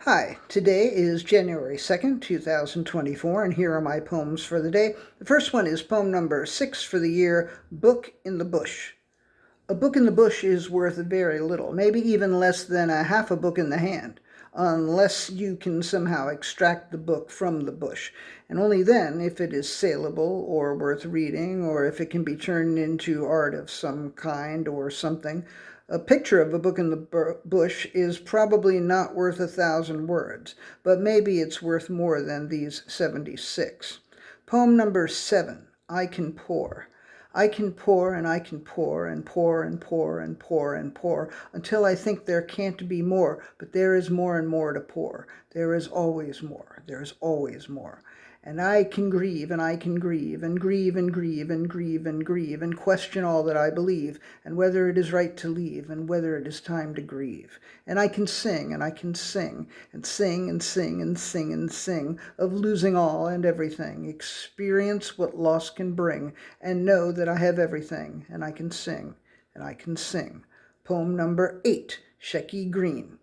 Hi, today is January 2nd, 2024, and here are my poems for the day. The first one is poem number 6 for the year, Book in the Bush. A book in the bush is worth very little, maybe even less than a half a book in the hand, unless you can somehow extract the book from the bush. And only then, if it is saleable or worth reading, or if it can be turned into art of some kind or something. A picture of a book in the bush is probably not worth 1,000 words, but maybe it's worth more than these 76. Poem number 7, I Can Pour. I can pour and I can pour and pour and pour and pour and pour until I think there can't be more, but there is more and more to pour. There is always more. There is always more. And I can grieve and I can grieve and grieve and grieve and grieve and grieve and question all that I believe and whether it is right to leave and whether it is time to grieve. And I can sing and I can sing and sing and sing and sing and sing of losing all and everything, experience what loss can bring, and know that I have everything, and I can sing and I can sing. Poem number 8, Shecky Green.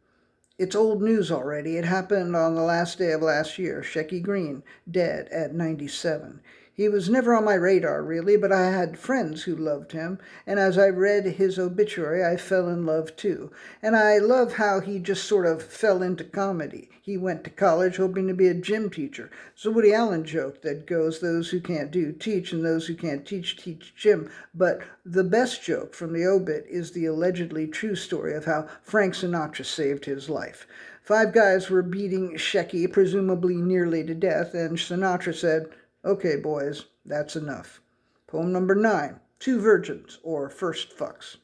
It's old news already. It happened on the last day of last year. Shecky Green, dead at 97. He was never on my radar, really, but I had friends who loved him, and as I read his obituary, I fell in love too. And I love how he just sort of fell into comedy. He went to college hoping to be a gym teacher. It's a Woody Allen joke that goes, those who can't do, teach, and those who can't teach, teach gym. But the best joke from the obit is the allegedly true story of how Frank Sinatra saved his life. 5 guys were beating Shecky, presumably nearly to death, and Sinatra said, "Okay, boys, that's enough." Poem number 9, Two Virgins, or First Fucks.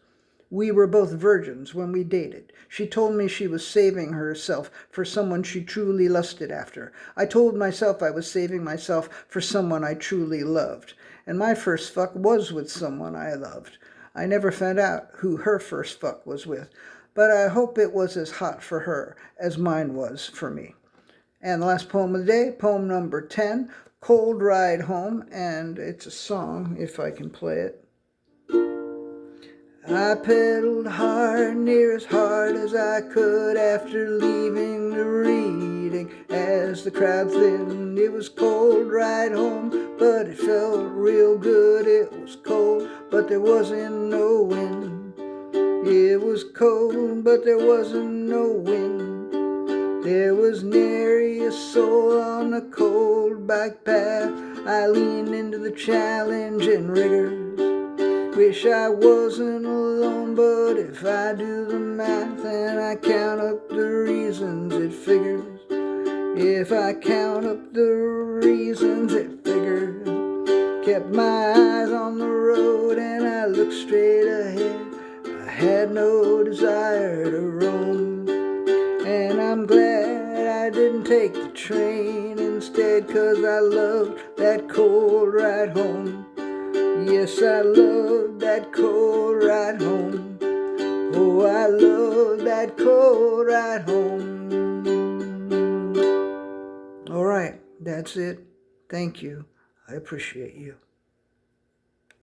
We were both virgins when we dated. She told me she was saving herself for someone she truly lusted after. I told myself I was saving myself for someone I truly loved. And my first fuck was with someone I loved. I never found out who her first fuck was with, but I hope it was as hot for her as mine was for me. And the last poem of the day, poem number 10, Cold Ride Home, and it's a song, if I can play it. I pedaled hard, near as hard as I could after leaving the reading. As the crowd thinned, it was cold ride home, but it felt real good. It was cold, but there wasn't no wind. It was cold, but there wasn't no wind. There was nary a soul on the cold bike path. I leaned into the challenge and rigors. Wish I wasn't alone, but if I do the math and I count up the reasons, it figures. If I count up the reasons, it figures. Kept my eyes on the road and I looked straight ahead. I had no desire to roam, and I'm glad I didn't take the train instead, 'cause I loved that cold ride home. Yes, I love that cold ride home. Oh, I love that cold ride home. All right, that's it. Thank you. I appreciate you.